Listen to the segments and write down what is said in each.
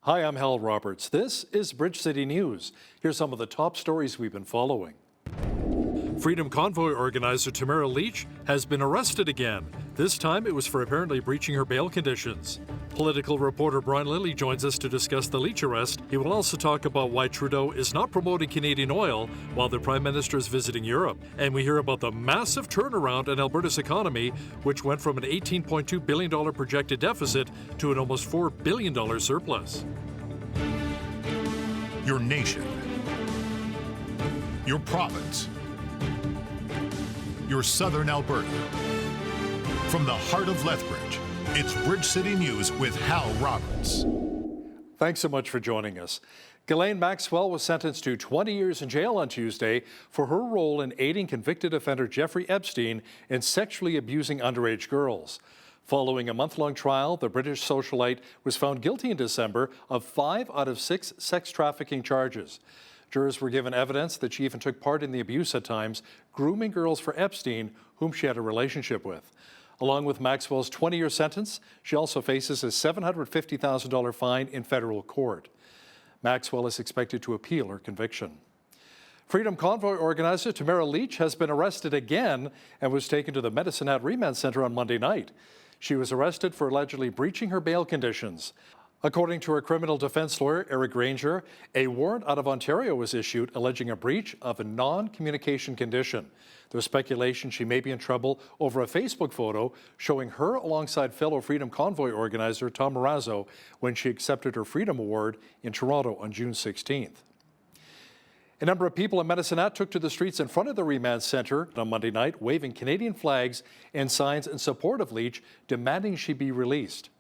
Hi, I'm Hal Roberts. This is Bridge City News. Here's some of the top stories we've been following. Freedom Convoy organizer Tamara Leach has been arrested again. This time it was for apparently breaching her bail conditions. Political reporter Brian Lilly joins us to discuss the Leach arrest. He will also talk about why Trudeau is not promoting Canadian oil while the Prime Minister is visiting Europe. And we hear about the massive turnaround in Alberta's economy, which went from an $18.2 billion projected deficit to an almost $4 billion surplus. Your nation, your province, your southern Alberta. From the heart of Lethbridge, it's Bridge City News with Hal Roberts. Thanks so much for joining us. Ghislaine Maxwell was sentenced to 20 years in jail on Tuesday for her role in aiding convicted offender Jeffrey Epstein in sexually abusing underage girls. Following a month-long trial, the British socialite was found guilty in December of 5 out of 6 sex trafficking charges. Jurors were given evidence that she even took part in the abuse at times, grooming girls for Epstein, whom she had a relationship with. Along with Maxwell's 20-year sentence, she also faces a $750,000 fine in federal court. Maxwell is expected to appeal her conviction. Freedom Convoy organizer Tamara Leach has been arrested again and was taken to the Medicine Hat Remand Center on Monday night. She was arrested for allegedly breaching her bail conditions. According to her criminal defense lawyer, Eric Granger, a warrant out of Ontario was issued alleging a breach of a non-communication condition. There's speculation she may be in trouble over a Facebook photo showing her alongside fellow Freedom Convoy organizer Tom Marazzo when she accepted her Freedom Award in Toronto on June 16th. A number of people in Medicine Hat took to the streets in front of the remand centre on Monday night, waving Canadian flags and signs in support of Leach, demanding she be released.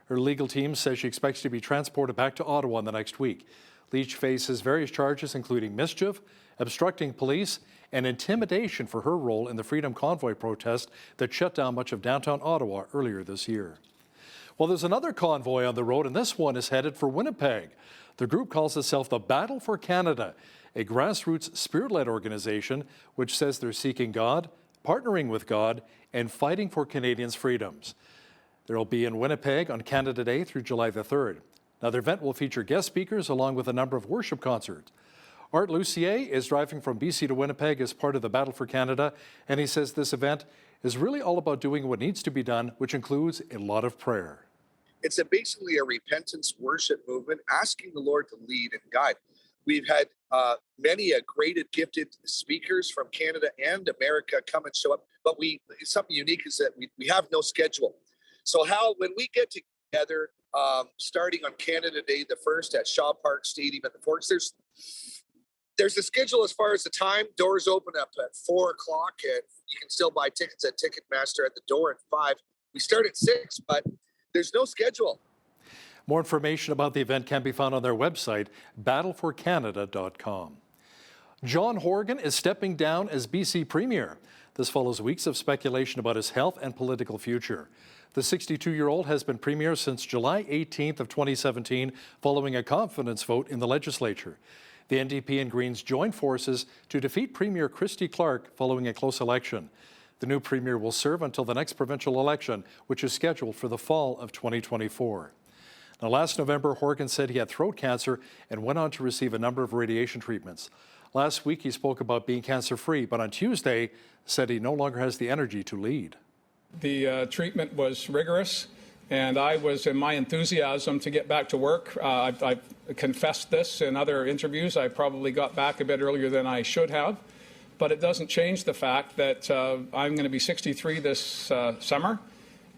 Her legal team says she expects to be transported back to Ottawa in the next week. Leach faces various charges, including mischief, obstructing police, and intimidation for her role in the Freedom Convoy protest that shut down much of downtown Ottawa earlier this year. Well, there's another convoy on the road, and this one is headed for Winnipeg. The group calls itself the Battle for Canada, a grassroots spirit-led organization which says they're seeking God, partnering with God, and fighting for Canadians' freedoms. They'll be in Winnipeg on Canada Day through July the 3rd. Now, the event will feature guest speakers along with a number of worship concerts. Art Lucier is driving from BC to Winnipeg as part of the Battle for Canada, and he says this event is really all about doing what needs to be done, which includes a lot of prayer. It's basically a repentance worship movement, asking the Lord to lead and guide. We've had many great gifted speakers from Canada and America come and show up, but something unique is that we have no schedule. So Hal, when we get together, starting on Canada Day, the 1st at Shaw Park Stadium at the Forks, there's a schedule as far as the time. Doors open up at 4 o'clock, and you can still buy tickets at Ticketmaster at the door at 5. We start at 6, but there's no schedule. More information about the event can be found on their website, battleforcanada.com. John Horgan is stepping down as BC Premier. This follows weeks of speculation about his health and political future. The 62-year-old has been Premier since July 18th of 2017, following a confidence vote in the legislature. The NDP and Greens joined forces to defeat Premier Christy Clark following a close election. The new Premier will serve until the next provincial election, which is scheduled for the fall of 2024. Now, last November, Horgan said he had throat cancer and went on to receive a number of radiation treatments. Last week, he spoke about being cancer-free, but on Tuesday, said he no longer has the energy to lead. The treatment was rigorous, and I was in my enthusiasm to get back to work. I've confessed this in other interviews. I probably got back a bit earlier than I should have, but it doesn't change the fact that I'm going to be 63 this summer,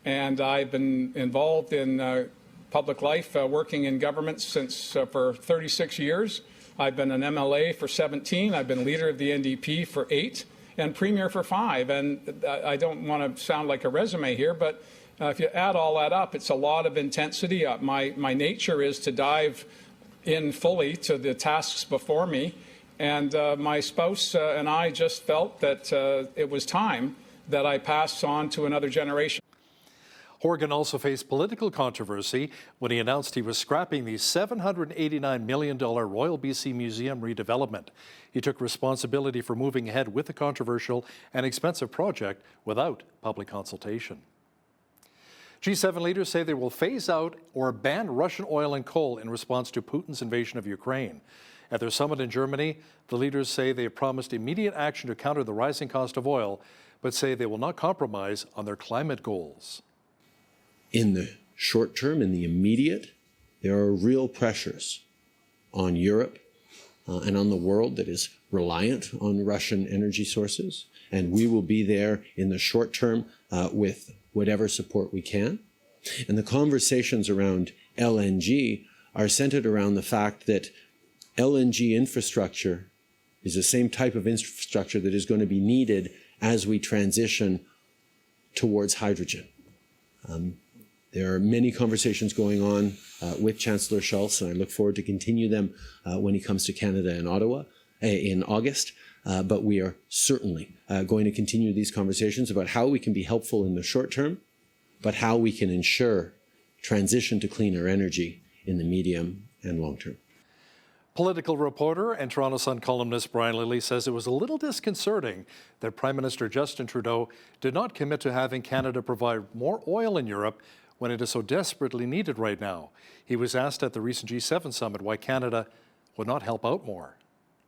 and I've been involved in public life, working in government since for 36 years. I've been an MLA for 17. I've been leader of the NDP for 8. And Premier for 5. And I don't want to sound like a resume here, but if you add all that up, it's a lot of intensity. My nature is to dive in fully to the tasks before me. And my spouse and I just felt that it was time that I pass on to another generation. Horgan also faced political controversy when he announced he was scrapping the $789 million Royal BC Museum redevelopment. He took responsibility for moving ahead with the controversial and expensive project without public consultation. G7 leaders say they will phase out or ban Russian oil and coal in response to Putin's invasion of Ukraine. At their summit in Germany, the leaders say they have promised immediate action to counter the rising cost of oil, but say they will not compromise on their climate goals. In the short term, in the immediate, there are real pressures on Europe and on the world that is reliant on Russian energy sources. And we will be there in the short term with whatever support we can. And the conversations around LNG are centered around the fact that LNG infrastructure is the same type of infrastructure that is going to be needed as we transition towards hydrogen. There are many conversations going on with Chancellor Schultz, and I look forward to continue them when he comes to Canada and Ottawa in August. But we are certainly going to continue these conversations about how we can be helpful in the short term, but how we can ensure transition to cleaner energy in the medium and long term. Political reporter and Toronto Sun columnist Brian Lilley says it was a little disconcerting that Prime Minister Justin Trudeau did not commit to having Canada provide more oil in Europe when it is so desperately needed right now. He was asked at the recent G7 summit why Canada would not help out more.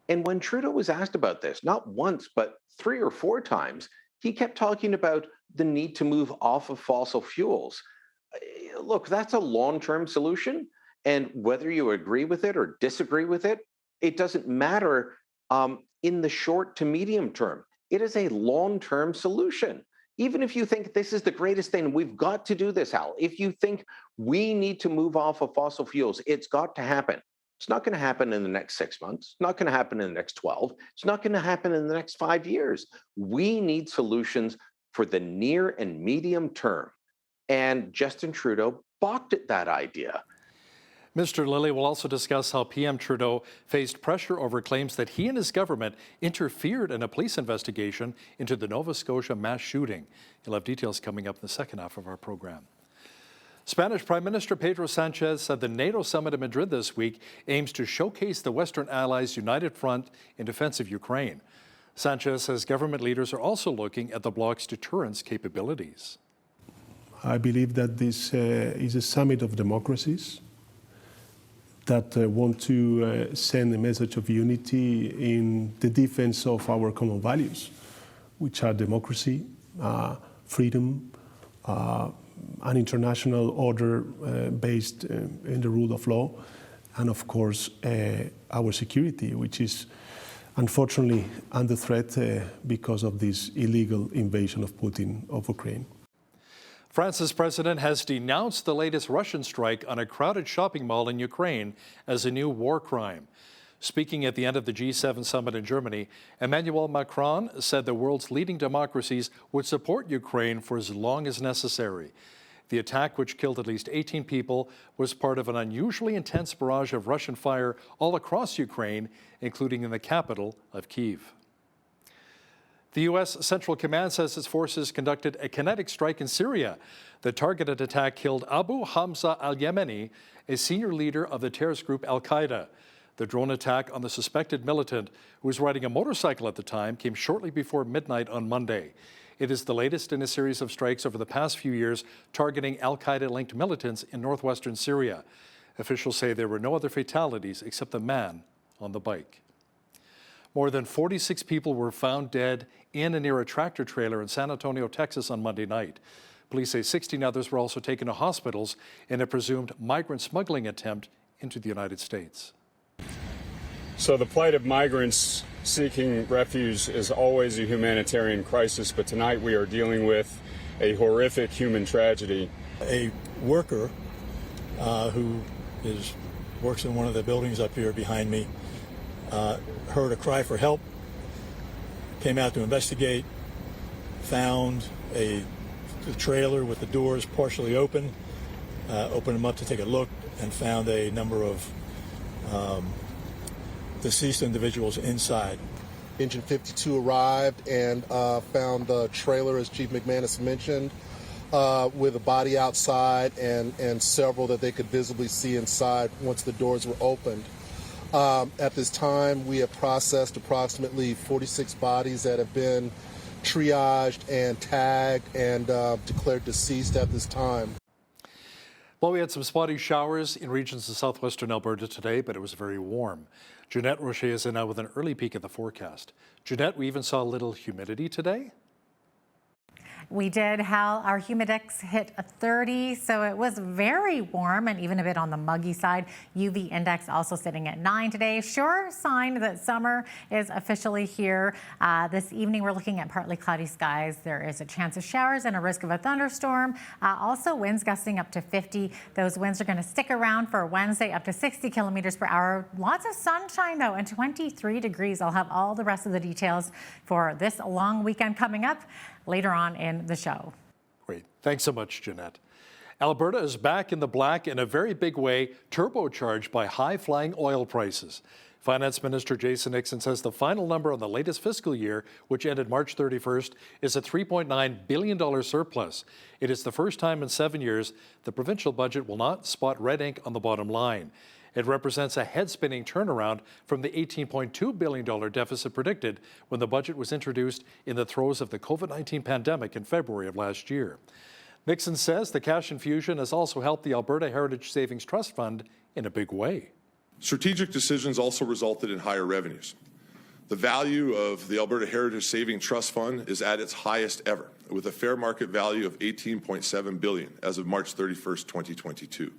And when Trudeau was asked about this, not once, but 3 or 4 times, he kept talking about the need to move off of fossil fuels. Look, that's a long-term solution. And whether you agree with it or disagree with it, it doesn't matter in the short to medium term. It is a long-term solution. Even if you think this is the greatest thing, we've got to do this, Hal. If you think we need to move off of fossil fuels, it's got to happen. It's not going to happen in the next 6 months. It's not going to happen in the next 12. It's not going to happen in the next 5 years. We need solutions for the near and medium term. And Justin Trudeau balked at that idea. Mr. Lilley will also discuss how PM Trudeau faced pressure over claims that he and his government interfered in a police investigation into the Nova Scotia mass shooting. You'll have details coming up in the second half of our program. Spanish Prime Minister Pedro Sanchez said the NATO summit in Madrid this week aims to showcase the Western allies' united front in defense of Ukraine. Sanchez says government leaders are also looking at the bloc's deterrence capabilities. I believe that this is a summit of democracies that want to send a message of unity in the defense of our common values, which are democracy, freedom, an international order based in the rule of law, and of course our security, which is unfortunately under threat because of this illegal invasion of Putin of Ukraine. France's president has denounced the latest Russian strike on a crowded shopping mall in Ukraine as a new war crime. Speaking at the end of the G7 summit in Germany, Emmanuel Macron said the world's leading democracies would support Ukraine for as long as necessary. The attack, which killed at least 18 people, was part of an unusually intense barrage of Russian fire all across Ukraine, including in the capital of Kyiv. The U.S. Central Command says its forces conducted a kinetic strike in Syria. The targeted attack killed Abu Hamza al-Yemeni, a senior leader of the terrorist group al-Qaeda. The drone attack on the suspected militant, who was riding a motorcycle at the time, came shortly before midnight on Monday. It is the latest in a series of strikes over the past few years targeting al-Qaeda-linked militants in northwestern Syria. Officials say there were no other fatalities except the man on the bike. More than 46 people were found dead in and near a tractor trailer in San Antonio, Texas on Monday night. Police say 16 others were also taken to hospitals in a presumed migrant smuggling attempt into the United States. So the plight of migrants seeking refuge is always a humanitarian crisis, but tonight we are dealing with a horrific human tragedy. A worker who works in one of the buildings up here behind me heard a cry for help, came out to investigate, found a trailer with the doors partially open, opened them up to take a look, and found a number of deceased individuals inside. Engine 52 arrived and found the trailer, as Chief McManus mentioned, with a body outside and several that they could visibly see inside once the doors were opened. At this time, we have processed approximately 46 bodies that have been triaged and tagged and declared deceased at this time. Well, we had some spotty showers in regions of southwestern Alberta today, but it was very warm. Jeanette Rocher is in now with an early peek at the forecast. Jeanette, we even saw a little humidity today. We did, Hal. Our humidex hit a 30, so it was very warm and even a bit on the muggy side. UV index also sitting at 9 today. Sure sign that summer is officially here. This evening, we're looking at partly cloudy skies. There is a chance of showers and a risk of a thunderstorm. Also, winds gusting up to 50. Those winds are going to stick around for Wednesday, up to 60 kilometers per hour. Lots of sunshine, though, and 23 degrees. I'll have all the rest of the details for this long weekend coming up later on in the show. Great. Thanks so much, Jeanette. Alberta is back in the black in a very big way, turbocharged by high-flying oil prices. Finance Minister Jason Nixon says the final number on the latest fiscal year, which ended March 31st, is a $3.9 billion surplus. It is the first time in 7 years the provincial budget will not spot red ink on the bottom line. It represents a head-spinning turnaround from the $18.2 billion deficit predicted when the budget was introduced in the throes of the COVID-19 pandemic in February of last year. Nixon says the cash infusion has also helped the Alberta Heritage Savings Trust Fund in a big way. Strategic decisions also resulted in higher revenues. The value of the Alberta Heritage Saving Trust Fund is at its highest ever, with a fair market value of $18.7 billion as of March 31st, 2022.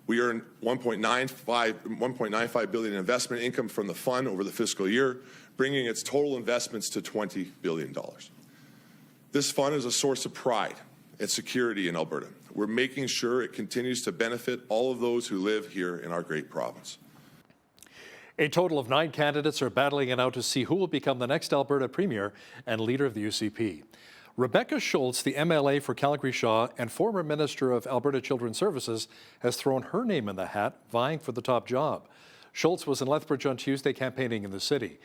We earned $1.95 billion in investment income from the fund over the fiscal year, bringing its total investments to $20 billion. This fund is a source of pride and security in Alberta. We're making sure it continues to benefit all of those who live here in our great province. A total of 9 candidates are battling it out to see who will become the next Alberta Premier and leader of the UCP. Rebecca Schultz, the MLA for Calgary Shaw and former Minister of Alberta Children's Services, has thrown her name in the hat, vying for the top job. Schultz was in Lethbridge on Tuesday campaigning in the city.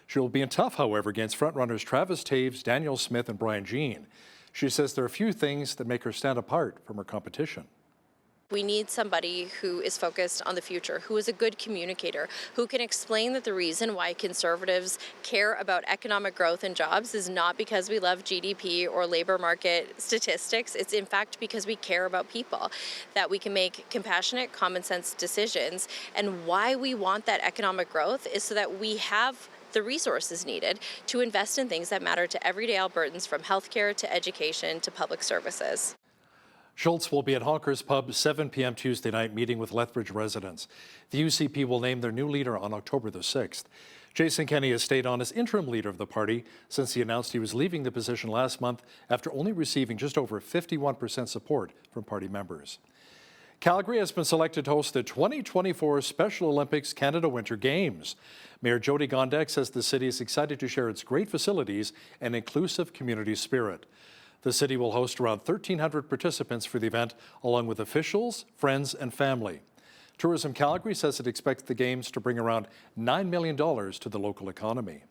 She will be in tough, however, against frontrunners Travis Taves, Daniel Smith, and Brian Jean. She says there are a few things that make her stand apart from her competition. We need somebody who is focused on the future, who is a good communicator, who can explain that the reason why Conservatives care about economic growth and jobs is not because we love GDP or labor market statistics. It's in fact because we care about people, that we can make compassionate, common sense decisions. And why we want that economic growth is so that we have the resources needed to invest in things that matter to everyday Albertans, from healthcare to education to public services. Schultz will be at Honker's Pub 7 p.m. Tuesday night meeting with Lethbridge residents. The UCP will name their new leader on October the 6th. Jason Kenney has stayed on as interim leader of the party since he announced he was leaving the position last month after only receiving just over 51% support from party members. Calgary has been selected to host the 2024 Special Olympics Canada Winter Games. Mayor Jody Gondek says the city is excited to share its great facilities and inclusive community spirit. The city will host around 1,300 participants for the event, along with officials, friends, and family. Tourism Calgary says it expects the Games to bring around $9 million to the local economy.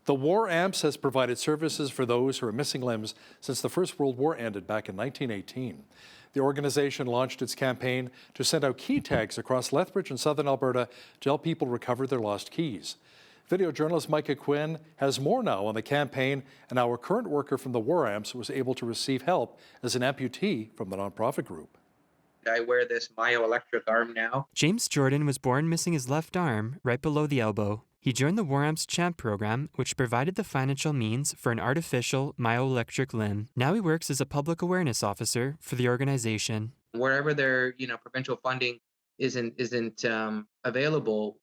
The War Amps has provided services for those who are missing limbs since the First World War ended back in 1918. The organization launched its campaign to send out key tags across Lethbridge and southern Alberta to help people recover their lost keys. Video journalist Micah Quinn has more now on the campaign and how a current worker from the War Amps was able to receive help as an amputee from the nonprofit group. I wear this myoelectric arm now. James Jordan was born missing his left arm right below the elbow. He joined the War Amps Champ program, which provided the financial means for an artificial myoelectric limb. Now he works as a public awareness officer for the organization. Wherever their provincial funding isn't available,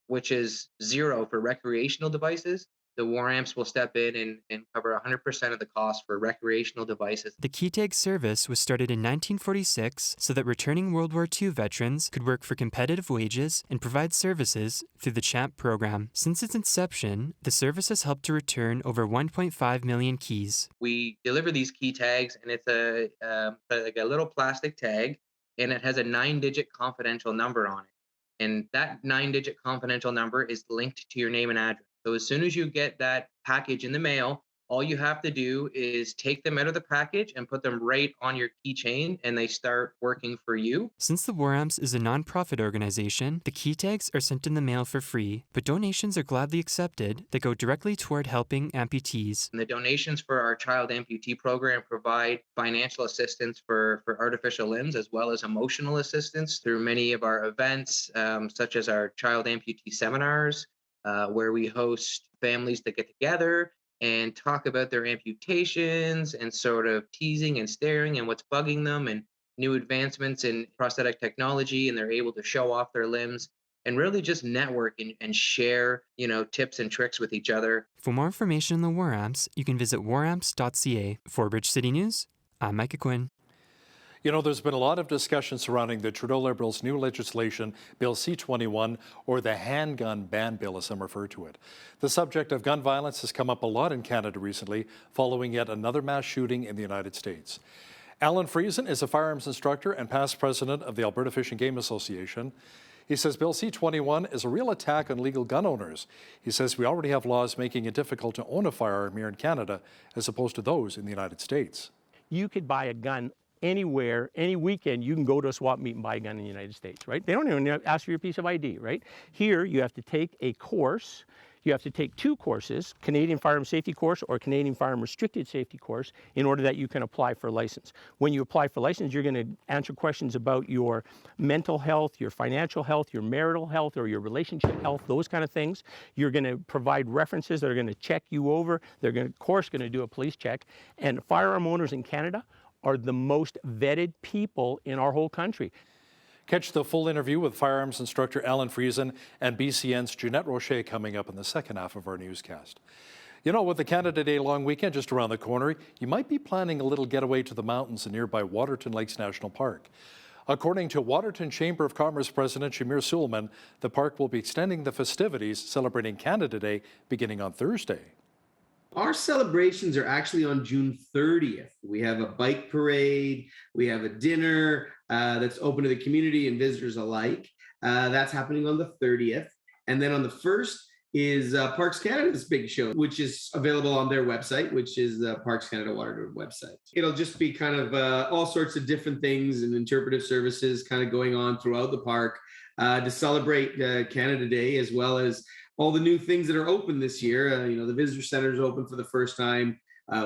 which is zero for recreational devices, the War Amps will step in and cover 100% of the cost for recreational devices. The key tag service was started in 1946 so that returning World War II veterans could work for competitive wages and provide services through the CHAMP program. Since its inception, the service has helped to return over 1.5 million keys. We deliver these key tags, and it's like a little plastic tag, and it has a 9-digit confidential number on it. And that 9-digit confidential number is linked to your name and address. So as soon as you get that package in the mail, All you have to do is take them out of the package and put them right on your keychain, and they start working for you. Since the War Amps is a nonprofit organization, the key tags are sent in the mail for free, but donations are gladly accepted that go directly toward helping amputees. And the donations for our child amputee program provide financial assistance for artificial limbs, as well as emotional assistance through many of our events, such as our child amputee seminars, where we host families that get together and talk about their amputations and sort of teasing and staring and what's bugging them and new advancements in prosthetic technology, and they're able to show off their limbs and really just network and share, tips and tricks with each other. For more information on the War Amps, you can visit waramps.ca. For Bridge City News, I'm Micah Quinn. There's been a lot of discussion surrounding the Trudeau Liberals' new legislation, Bill C-21, or the handgun ban bill, as some refer to it. The subject of gun violence has come up a lot in Canada recently, following yet another mass shooting in the United States. Alan Friesen is a firearms instructor and past president of the Alberta Fish and Game Association. He says Bill C-21 is a real attack on legal gun owners. He says we already have laws making it difficult to own a firearm here in Canada, as opposed to those in the United States. You could buy a gun anywhere, any weekend. You can go to a swap meet and buy a gun in the United States, right? They don't even ask for your piece of ID, right? Here, you have to take a course. You have to take two courses, Canadian Firearm Safety Course or Canadian Firearm Restricted Safety Course, in order that you can apply for a license. When you apply for a license, you're going to answer questions about your mental health, your financial health, your marital health, or your relationship health, those kind of things. You're going to provide references that are going to check you over. They're going to, of course, going to do a police check. And firearm owners in Canada are the most vetted people in our whole country. Catch the full interview with firearms instructor Alan Friesen and BCN's Jeanette Rocher coming up in the second half of our newscast. With the Canada Day long weekend just around the corner, you might be planning a little getaway to the mountains in nearby Waterton Lakes National Park. According to Waterton Chamber of Commerce President Shamir Suleiman, the park will be extending the festivities celebrating Canada Day beginning on Thursday. Our celebrations are actually on June 30th. We have a bike parade, we have a dinner that's open to the community and visitors alike. That's happening on the 30th. And then on the 1st is Parks Canada's big show, which is available on their website, which is the Parks Canada Waterton website. It'll just be kind of all sorts of different things and interpretive services kind of going on throughout the park to celebrate Canada Day, as well as all the new things that are open this year. The visitor center is open for the first time,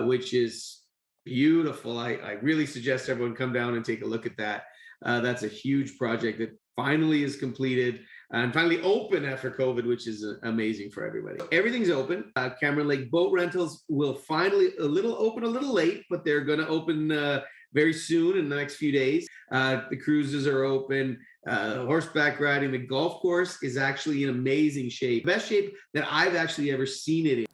which is beautiful. I really suggest everyone come down and take a look at that. That's a huge project that finally is completed and finally open after COVID, which is amazing for everybody. Everything's open. Cameron Lake boat rentals will finally open a little late, but they're going to open very soon in the next few days. The cruises are open. Horseback riding, the golf course is actually in amazing shape. Best shape that I've actually ever seen it in.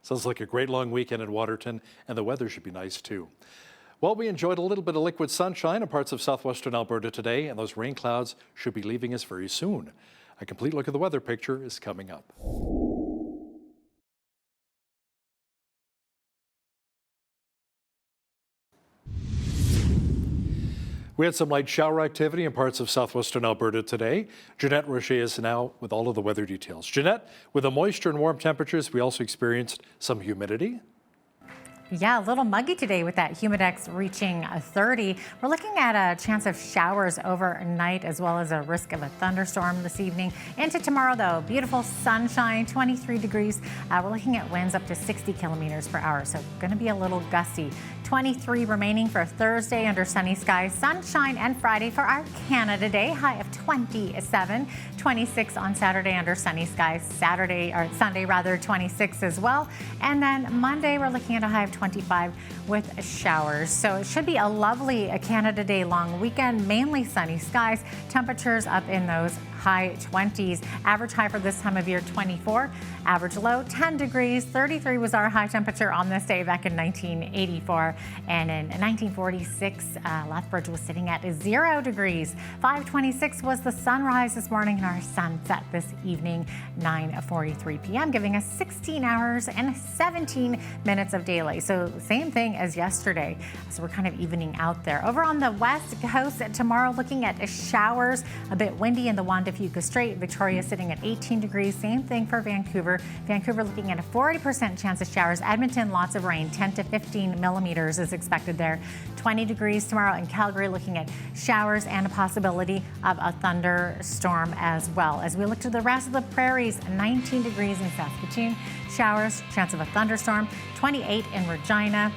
Sounds like a great long weekend in Waterton, and the weather should be nice too. Well, we enjoyed a little bit of liquid sunshine in parts of southwestern Alberta today, and those rain clouds should be leaving us very soon. A complete look at the weather picture is coming up. We had some light shower activity in parts of southwestern Alberta today. Jeanette Rocher is now with all of the weather details. Jeanette, with the moisture and warm temperatures, we also experienced some humidity. Yeah, a little muggy today with that humidex reaching 30. We're looking at a chance of showers overnight, as well as a risk of a thunderstorm this evening. Into tomorrow, though, beautiful sunshine, 23 degrees. We're looking at winds up to 60 kilometers per hour, so going to be a little gusty. 23 remaining for Thursday under sunny skies, sunshine, and Friday for our Canada Day, high of 27. 26 on Saturday under sunny skies. Sunday, 26 as well. And then Monday, we're looking at a high of 25 with showers. So it should be a lovely Canada Day long weekend, mainly sunny skies. Temperatures up in those high 20s. Average high for this time of year, 24. Average low, 10 degrees. 33 was our high temperature on this day back in 1984. And in 1946, Lethbridge was sitting at 0 degrees. 5:26 was the sunrise this morning and our sunset this evening, 9:43 p.m., giving us 16 hours and 17 minutes of daylight. So So same thing as yesterday. So we're kind of evening out there. Over on the west coast tomorrow, looking at showers, a bit windy in the Juan de Fuca Strait. Victoria sitting at 18 degrees. Same thing for Vancouver. Vancouver looking at a 40% chance of showers. Edmonton, lots of rain, 10 to 15 millimeters is expected there. 20 degrees tomorrow in Calgary, looking at showers and a possibility of a thunderstorm as well. As we look to the rest of the prairies, 19 degrees in Saskatoon, showers, chance of a thunderstorm, 28 in Regina,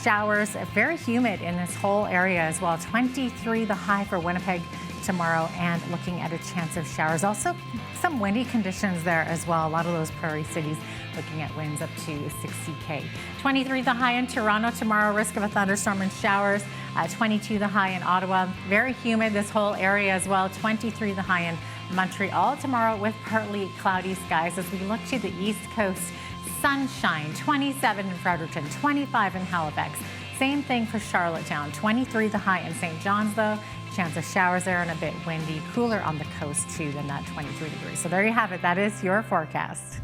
showers, very humid in this whole area as well. 23 the high for Winnipeg tomorrow, and looking at a chance of showers. Also some windy conditions there as well. A lot of those prairie cities looking at winds up to 60k. 23 the high in Toronto tomorrow, risk of a thunderstorm and showers. 22 the high in Ottawa, very humid this whole area as well. 23 the high in Montreal tomorrow with partly cloudy skies. As we look to the east coast, sunshine, 27 in Fredericton, 25 in Halifax. Same thing for Charlottetown, 23 the high in St. John's though. Chance of showers there and a bit windy, cooler on the coast too than that 23 degrees. So there you have it. That is your forecast.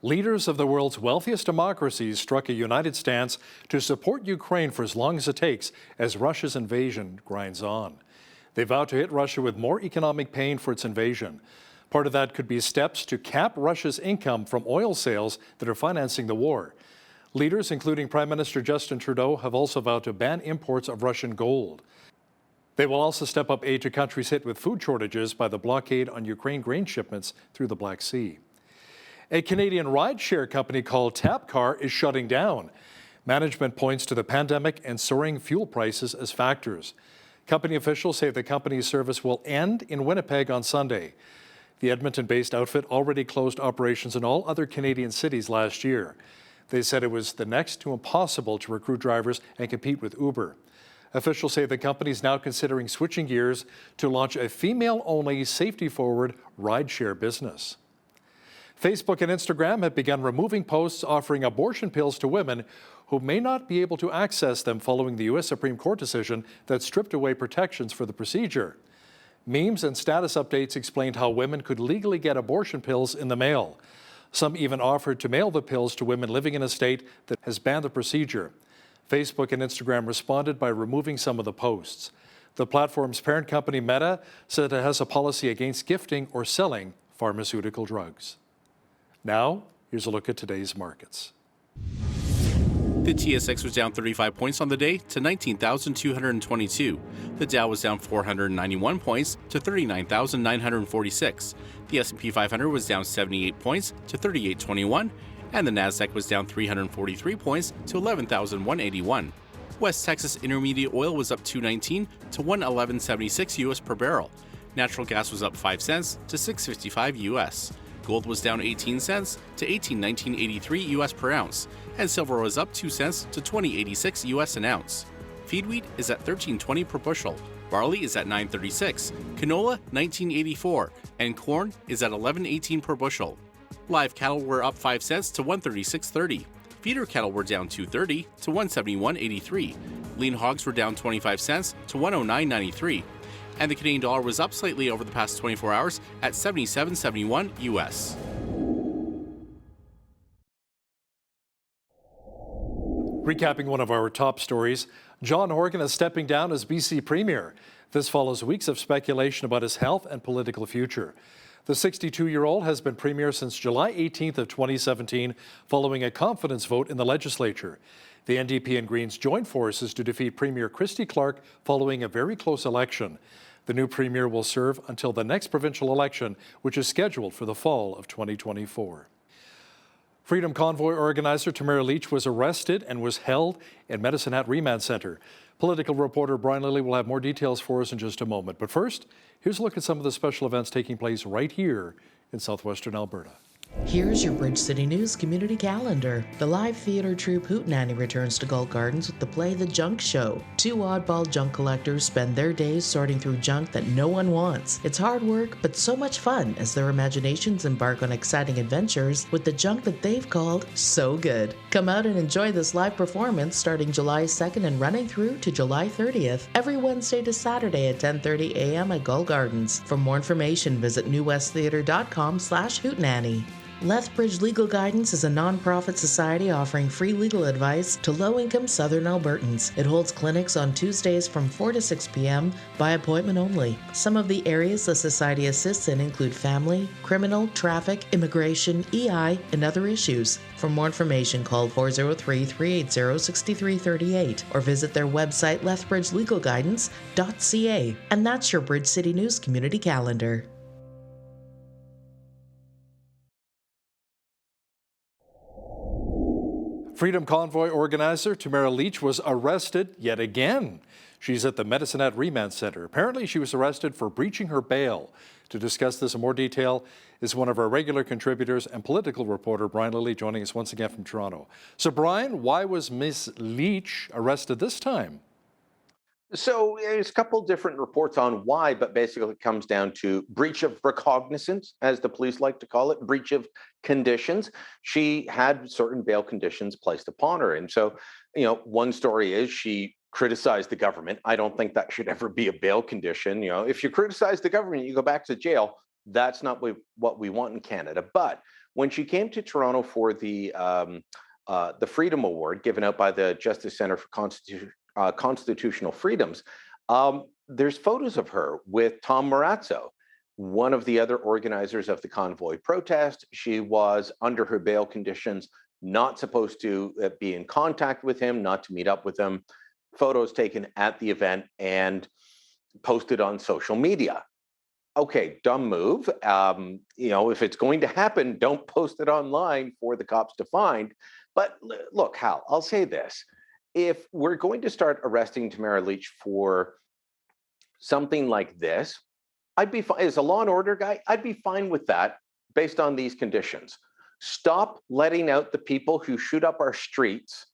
Leaders of the world's wealthiest democracies struck a united stance to support Ukraine for as long as it takes as Russia's invasion grinds on. They vowed to hit Russia with more economic pain for its invasion. Part of that could be steps to cap Russia's income from oil sales that are financing the war. Leaders, including Prime Minister Justin Trudeau, have also vowed to ban imports of Russian gold. They will also step up aid to countries hit with food shortages by the blockade on Ukraine grain shipments through the Black Sea. A Canadian rideshare company called Tapcar is shutting down. Management points to the pandemic and soaring fuel prices as factors. Company officials say the company's service will end in Winnipeg on Sunday. The Edmonton-based outfit already closed operations in all other Canadian cities last year. They said it was the next to impossible to recruit drivers and compete with Uber. Officials say the company is now considering switching gears to launch a female-only, safety-forward rideshare business. Facebook and Instagram have begun removing posts offering abortion pills to women who may not be able to access them following the U.S. Supreme Court decision that stripped away protections for the procedure. Memes and status updates explained how women could legally get abortion pills in the mail. Some even offered to mail the pills to women living in a state that has banned the procedure. Facebook and Instagram responded by removing some of the posts. The platform's parent company, Meta, said it has a policy against gifting or selling pharmaceutical drugs. Now, here's a look at today's markets. The TSX was down 35 points on the day to 19,222. The Dow was down 491 points to 39,946. The S&P 500 was down 78 points to 3821, and the Nasdaq was down 343 points to 11,181. West Texas Intermediate oil was up 219 to 111.76 US per barrel. Natural gas was up 5 cents to 6.55 US. Gold was down 18 cents to 18.1983 US per ounce, and silver was up 2 cents to 20.86 US an ounce. Feed wheat is at 13.20 per bushel, barley is at 9.36, canola 19.84, and corn is at 11.18 per bushel. Live cattle were up 5 cents to 136.30. Feeder cattle were down 2.30 to 171.83. Lean hogs were down 25 cents to 109.93. And the Canadian dollar was up slightly over the past 24 hours at 77.71 US. Recapping one of our top stories, John Horgan is stepping down as BC Premier. This follows weeks of speculation about his health and political future. The 62-year-old has been Premier since July 18th of 2017, following a confidence vote in the legislature. The NDP and Greens joined forces to defeat Premier Christy Clark following a very close election. The new Premier will serve until the next provincial election, which is scheduled for the fall of 2024. Freedom Convoy organizer Tamara Leach was arrested and was held in Medicine Hat Remand Center. Political reporter Brian Lilly will have more details for us in just a moment. But first, here's a look at some of the special events taking place right here in southwestern Alberta. Here's your Bridge City News community calendar. The live theater troupe Hootenanny returns to Gull Gardens with the play The Junk Show. Two oddball junk collectors spend their days sorting through junk that no one wants. It's hard work, but so much fun as their imaginations embark on exciting adventures with the junk that they've called So Good. Come out and enjoy this live performance starting July 2nd and running through to July 30th, every Wednesday to Saturday at 10:30 a.m. at Gull Gardens. For more information, visit newwesttheatre.com/Hootenanny. Lethbridge Legal Guidance is a nonprofit society offering free legal advice to low-income Southern Albertans. It holds clinics on Tuesdays from 4 to 6 p.m. by appointment only. Some of the areas the society assists in include family, criminal, traffic, immigration, EI, and other issues. For more information, call 403-380-6338 or visit their website lethbridgelegalguidance.ca. And that's your Bridge City News Community Calendar. Freedom Convoy organizer Tamara Leach was arrested yet again. She's at the Medicinet Remand Center. Apparently, she was arrested for breaching her bail. To discuss this in more detail is one of our regular contributors and political reporter, Brian Lilly, joining us once again from Toronto. So, Brian, why was Ms. Leach arrested this time? So there's a couple different reports on why, but basically it comes down to breach of recognizance, as the police like to call it, breach of conditions. She had certain bail conditions placed upon her. And so, one story is she criticized the government. I don't think that should ever be a bail condition. If you criticize the government, you go back to jail. That's not what we want in Canada. But when she came to Toronto for the Freedom Award given out by the Justice Centre for Constitutional Freedoms, there's photos of her with Tom Marazzo, one of the other organizers of the convoy protest. She was under her bail conditions, not supposed to be in contact with him, not to meet up with him. Photos taken at the event and posted on social media. Okay, dumb move. If it's going to happen, don't post it online for the cops to find. But look, Hal, I'll say this. If we're going to start arresting Tamara Leach for something like this, I'd be fine. As a law and order guy, I'd be fine with that based on these conditions. Stop letting out the people who shoot up our streets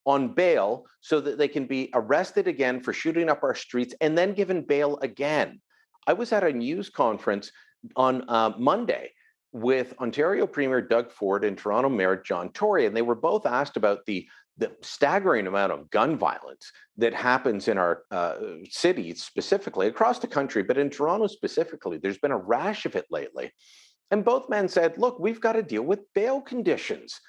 on bail so that they can be arrested again for shooting up our streets and then given bail again. I was at a news conference on Monday with Ontario Premier Doug Ford and Toronto Mayor John Tory, and they were both asked about the staggering amount of gun violence that happens in our cities, specifically across the country, but in Toronto specifically, there's been a rash of it lately. And both men said, look, we've got to deal with bail conditions.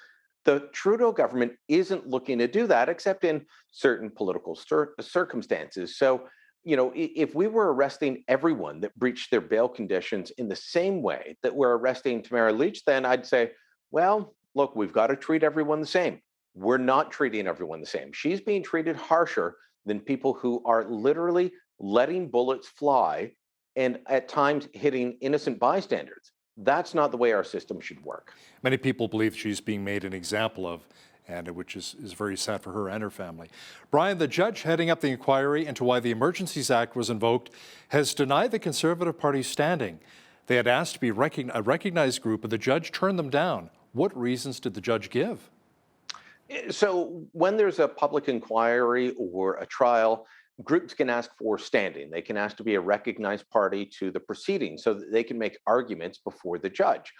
The Trudeau government isn't looking to do that except in certain political circumstances. So, if we were arresting everyone that breached their bail conditions in the same way that we're arresting Tamara Leach, then I'd say, well, look, we've got to treat everyone the same. We're not treating everyone the same. She's being treated harsher than people who are literally letting bullets fly and at times hitting innocent bystanders. That's not the way our system should work. Many people believe she's being made an example of, and which is very sad for her and her family. Brian, the judge heading up the inquiry into why the Emergencies Act was invoked has denied the Conservative Party's standing. They had asked to be a recognized group, but the judge turned them down. What reasons did the judge give? So when there's a public inquiry or a trial, groups can ask for standing. They can ask to be a recognized party to the proceedings so that they can make arguments before the judge.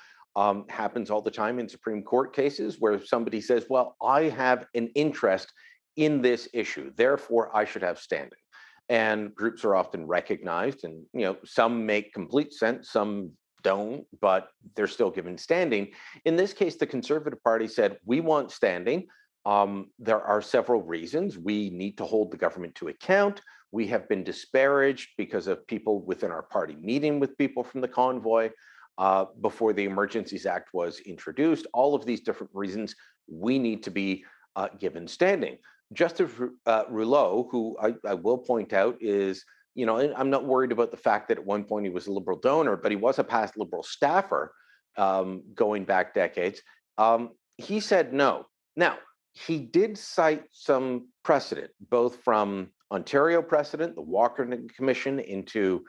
Happens all the time in Supreme Court cases where somebody says, well, I have an interest in this issue, therefore I should have standing. And groups are often recognized, and some make complete sense, some don't, but they're still given standing. In this case, the Conservative Party said, we want standing. There are several reasons. We need to hold the government to account. We have been disparaged because of people within our party meeting with people from the convoy before the Emergencies Act was introduced. All of these different reasons, we need to be given standing. Justice Rouleau, who I will point out is, I'm not worried about the fact that at one point he was a Liberal donor, but he was a past Liberal staffer going back decades. He said no. Now, he did cite some precedent, both from Ontario precedent, the Walkerton Commission into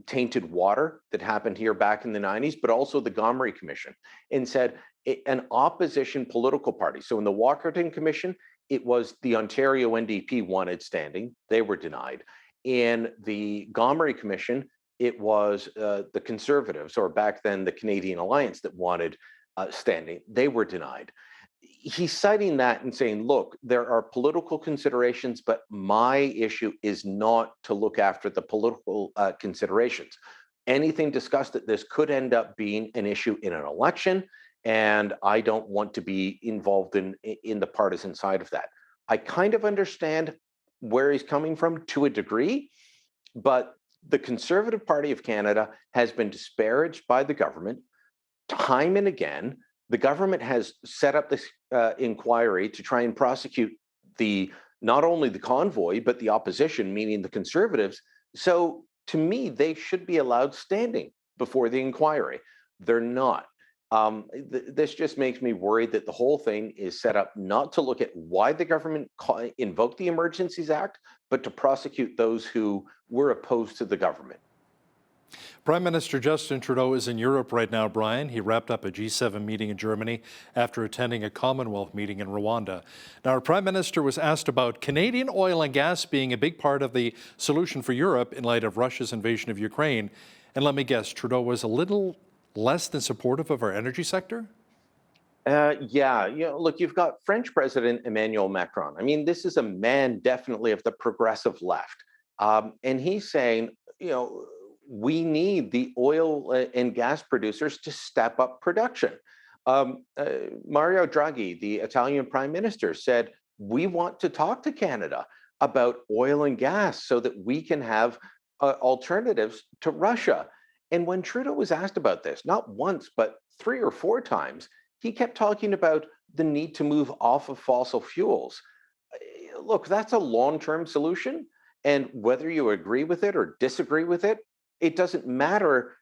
tainted water that happened here back in the 90s, but also the Gomery Commission, and said an opposition political party. So in the Walkerton Commission, it was the Ontario NDP wanted standing. They were denied. In the Gomery Commission, it was the Conservatives, or back then the Canadian Alliance, that wanted standing. They were denied. He's citing that and saying, look, there are political considerations, but my issue is not to look after the political considerations. anything discussed at this could end up being an issue in an election, and I don't want to be involved in the partisan side of that. I kind of understand where he's coming from to a degree, but the Conservative Party of Canada has been disparaged by the government time and again. The government has set up this inquiry to try and prosecute not only the convoy, but the opposition, meaning the Conservatives. So to me, they should be allowed standing before the inquiry. They're not. This just makes me worried that the whole thing is set up not to look at why the government invoked the Emergencies Act, but to prosecute those who were opposed to the government. Prime Minister Justin Trudeau is in Europe right now, Brian. He wrapped up a G7 meeting in Germany after attending a Commonwealth meeting in Rwanda. Now, our Prime Minister was asked about Canadian oil and gas being a big part of the solution for Europe in light of Russia's invasion of Ukraine. And let me guess, Trudeau was a little less than supportive of our energy sector? Yeah, look, you've got French President Emmanuel Macron. I mean, this is a man definitely of the progressive left. And he's saying, we need the oil and gas producers to step up production. Mario Draghi, the Italian prime minister, said, we want to talk to Canada about oil and gas so that we can have alternatives to Russia. And when Trudeau was asked about this, not once, but 3 or 4 times, he kept talking about the need to move off of fossil fuels. Look, that's a long-term solution. And whether you agree with it or disagree with it, it doesn't matter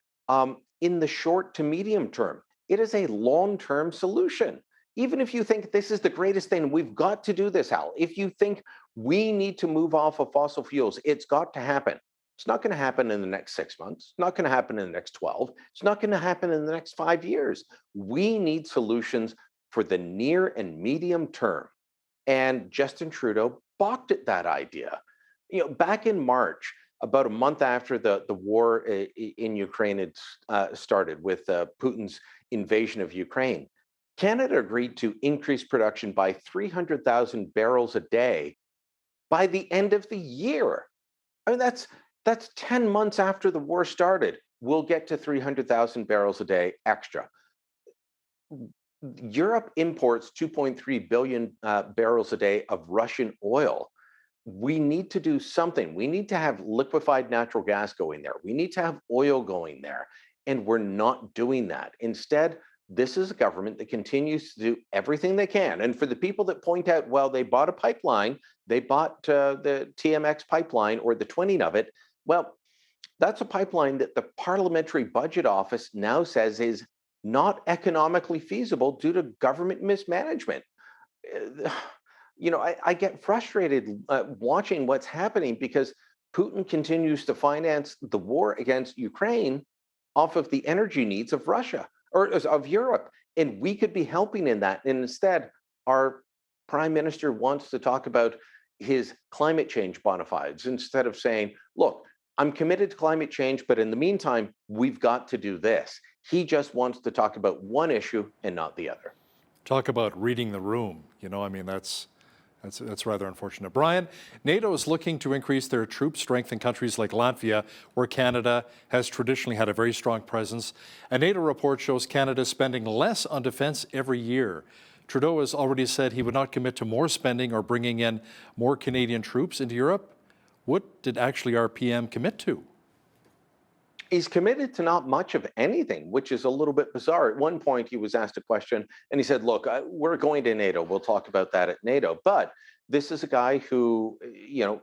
in the short to medium term. It is a long-term solution. Even if you think this is the greatest thing, we've got to do this, Hal. If you think we need to move off of fossil fuels, it's got to happen. It's not going to happen in the next 6 months. It's not going to happen in the next 12. It's not going to happen in the next 5 years. We need solutions for the near and medium term. And Justin Trudeau balked at that idea. Back in March, about a month after the war in Ukraine had started with Putin's invasion of Ukraine, Canada agreed to increase production by 300,000 barrels a day by the end of the year. I mean, that's 10 months after the war started. We'll get to 300,000 barrels a day extra. Europe imports 2.3 billion barrels a day of Russian oil. We need to do something. We need to have liquefied natural gas going there. We need to have oil going there. And we're not doing that. Instead, this is a government that continues to do everything they can. And for the people that point out, well, they bought a pipeline, they bought the TMX pipeline or the twinning of it. Well, that's a pipeline that the Parliamentary Budget Office now says is not economically feasible due to government mismanagement. I get frustrated watching what's happening because Putin continues to finance the war against Ukraine off of the energy needs of Russia or of Europe. And we could be helping in that. And instead, our prime minister wants to talk about his climate change bona fides instead of saying, look, I'm committed to climate change, but in the meantime, we've got to do this. He just wants to talk about one issue and not the other. Talk about reading the room. That's rather unfortunate. Brian, NATO is looking to increase their troop strength in countries like Latvia, where Canada has traditionally had a very strong presence. A NATO report shows Canada spending less on defense every year. Trudeau has already said he would not commit to more spending or bringing in more Canadian troops into Europe. What did actually our PM commit to? He's committed to not much of anything, which is a little bit bizarre. At one point, he was asked a question and he said, look, we're going to NATO. We'll talk about that at NATO. But this is a guy who,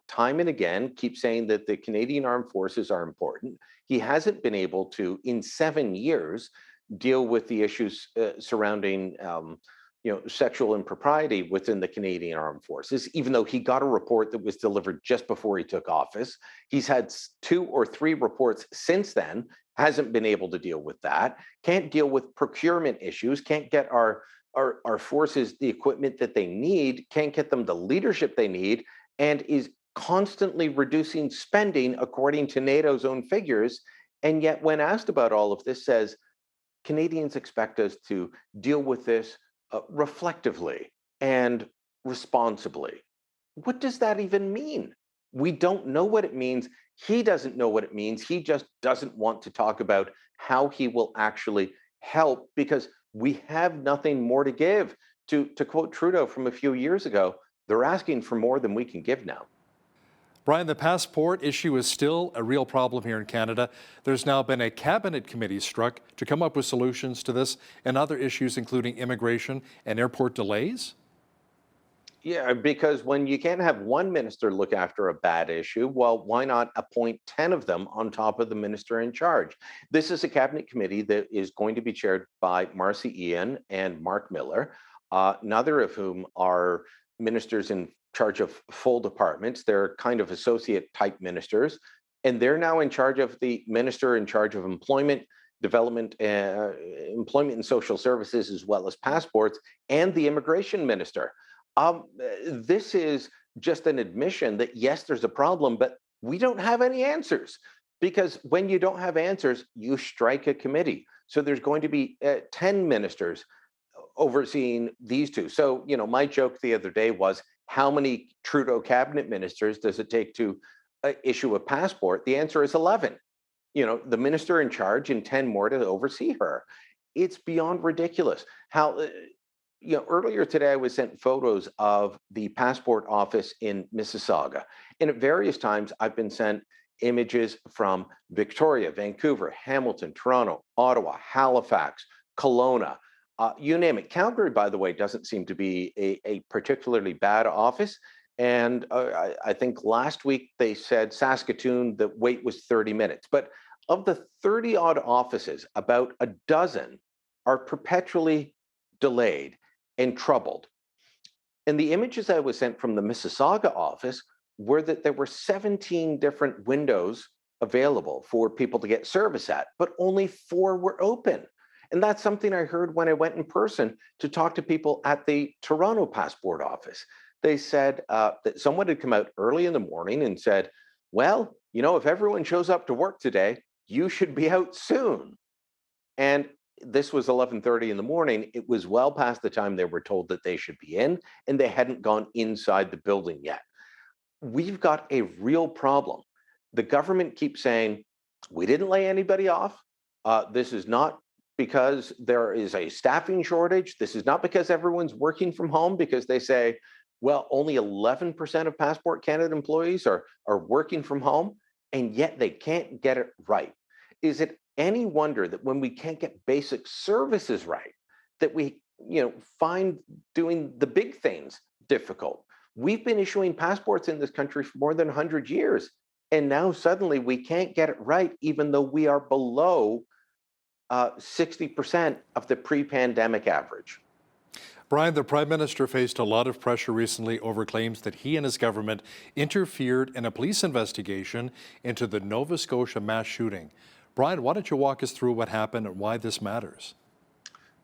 time and again keeps saying that the Canadian Armed Forces are important. He hasn't been able to, in 7 years, deal with the issues surrounding sexual impropriety within the Canadian Armed Forces, even though he got a report that was delivered just before he took office. He's had 2 or 3 reports since then, hasn't been able to deal with that, can't deal with procurement issues, can't get our forces the equipment that they need, can't get them the leadership they need, and is constantly reducing spending according to NATO's own figures. And yet when asked about all of this, says, Canadians expect us to deal with this reflectively and responsibly. What does that even mean? We don't know what it means He doesn't know what it means. He just doesn't want to talk about how he will actually help because we have nothing more to give. To quote Trudeau from a few years ago, they're asking for more than we can give now. Brian, the passport issue is still a real problem here in Canada. There's now been a cabinet committee struck to come up with solutions to this and other issues, including immigration and airport delays. Yeah, because when you can't have one minister look after a bad issue, well, why not appoint 10 of them on top of the minister in charge? This is a cabinet committee that is going to be chaired by Marcy Ian and Mark Miller, neither of whom are ministers in charge of full departments. They're kind of associate type ministers, and they're now in charge of the minister in charge of employment, development, employment and social services, as well as passports, and the immigration minister. This is just an admission that, yes, there's a problem, but we don't have any answers. Because when you don't have answers, you strike a committee. So there's going to be 10 ministers overseeing these two. So, my joke the other day was, how many Trudeau cabinet ministers does it take to issue a passport? The answer is 11. The minister in charge and 10 more to oversee her. It's beyond ridiculous. How... earlier today, I was sent photos of the passport office in Mississauga. And at various times, I've been sent images from Victoria, Vancouver, Hamilton, Toronto, Ottawa, Halifax, Kelowna, you name it. Calgary, by the way, doesn't seem to be a particularly bad office. And I think last week they said Saskatoon, the wait was 30 minutes. But of the 30 odd offices, about a dozen are perpetually delayed and troubled. And the images I was sent from the Mississauga office were that there were 17 different windows available for people to get service at, but only 4 were open. And that's something I heard when I went in person to talk to people at the Toronto passport office. They said that someone had come out early in the morning and said, well, if everyone shows up to work today, you should be out soon. And this was 11:30 in the morning. It was well past the time they were told that they should be in, and they hadn't gone inside the building yet. We've got a real problem. The government keeps saying, we didn't lay anybody off. This is not because there is a staffing shortage. This is not because everyone's working from home, because they say, well, only 11% of Passport Canada employees are working from home, and yet they can't get it right. Is it any wonder that when we can't get basic services right, that we find doing the big things difficult? We've been issuing passports in this country for more than 100 years, and now suddenly we can't get it right, even though we are below 60% of the pre-pandemic average. Brian, the Prime Minister faced a lot of pressure recently over claims that he and his government interfered in a police investigation into the Nova Scotia mass shooting. Brian, why don't you walk us through what happened and why this matters?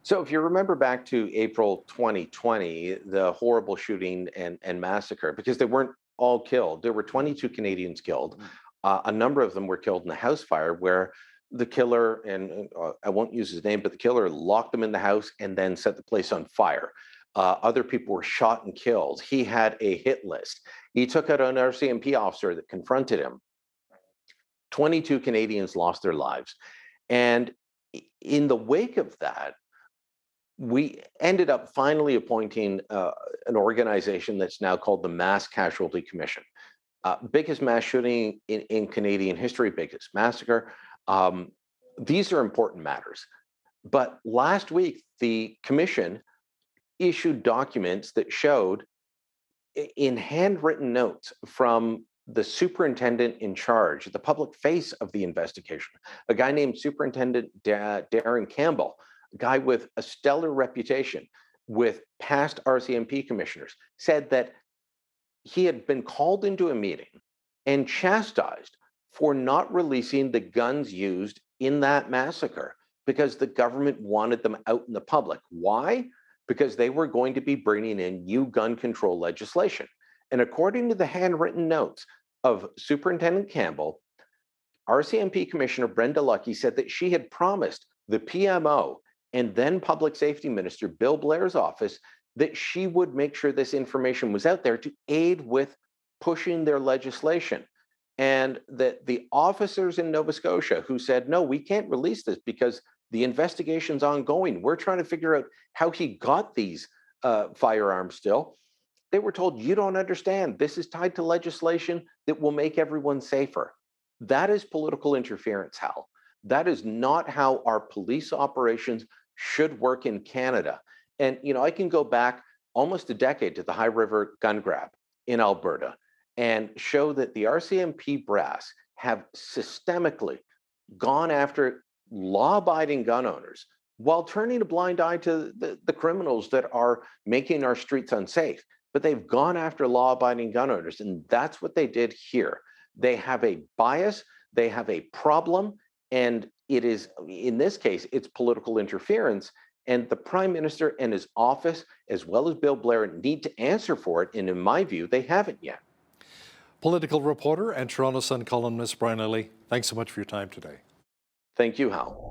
So if you remember back to April 2020, the horrible shooting and massacre, because they weren't all killed. There were 22 Canadians killed. A number of them were killed in the house fire where the killer, and I won't use his name, but the killer locked them in the house and then set the place on fire. Other people were shot and killed. He had a hit list. He took out an RCMP officer that confronted him. 22 Canadians lost their lives. And in the wake of that, we ended up finally appointing an organization that's now called the Mass Casualty Commission. Biggest mass shooting in Canadian history, biggest massacre. These are important matters. But last week, the commission issued documents that showed in handwritten notes from the superintendent in charge, the public face of the investigation, a guy named Superintendent Darren Campbell, a guy with a stellar reputation with past RCMP commissioners, said that he had been called into a meeting and chastised for not releasing the guns used in that massacre because the government wanted them out in the public. Why? Because they were going to be bringing in new gun control legislation. And according to the handwritten notes of Superintendent Campbell, RCMP Commissioner Brenda Lucki said that she had promised the PMO and then Public Safety Minister Bill Blair's office that she would make sure this information was out there to aid with pushing their legislation. And that the officers in Nova Scotia who said, no, we can't release this because the investigation's ongoing. We're trying to figure out how he got these firearms still. They were told, you don't understand. This is tied to legislation that will make everyone safer. That is political interference, Hal. That is not how our police operations should work in Canada. And, you know, I can go back almost a decade to the High River gun grab in Alberta and show that the RCMP brass have systemically gone after law-abiding gun owners while turning a blind eye to the criminals that are making our streets unsafe. But they've gone after law-abiding gun owners, and that's what they did here. They have a bias, they have a problem, and it is, in this case, it's political interference. And the Prime Minister and his office, as well as Bill Blair, need to answer for it. And in my view, they haven't yet. Political reporter and Toronto Sun columnist Brian Lilly, thanks so much for your time today. Thank you, Hal.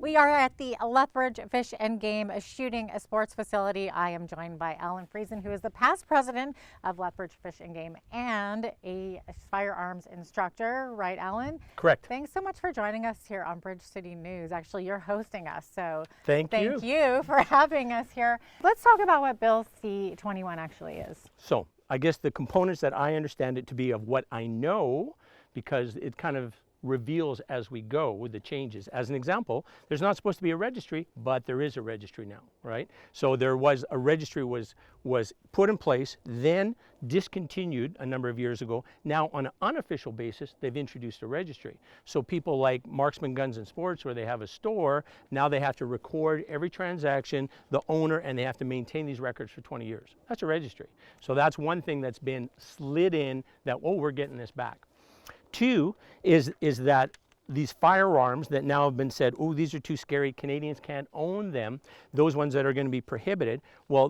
We are at the Lethbridge Fish and Game Shooting Sports Facility. I am joined by Alan Friesen, who is the past president of Lethbridge Fish and Game and a firearms instructor. Right, Alan? Correct. Thanks so much for joining us here on Bridge City News. Actually, you're hosting us, so thank you for having us here. Let's talk about what Bill C-21 actually is. So I guess the components that I understand it to be of what I know, because it kind of reveals as we go with the changes. As an example, there's not supposed to be a registry, but there is a registry now, right? So there was a registry was put in place, then discontinued a number of years ago. Now on an unofficial basis, they've introduced a registry. So people like Marksman Guns and Sports, where they have a store, now they have to record every transaction, the owner, and they have to maintain these records for 20 years. That's a registry. So that's one thing that's been slid in that, oh, we're getting this back. Two is that these firearms that now have been said, oh, these are too scary, Canadians can't own them, those ones that are going to be prohibited, well,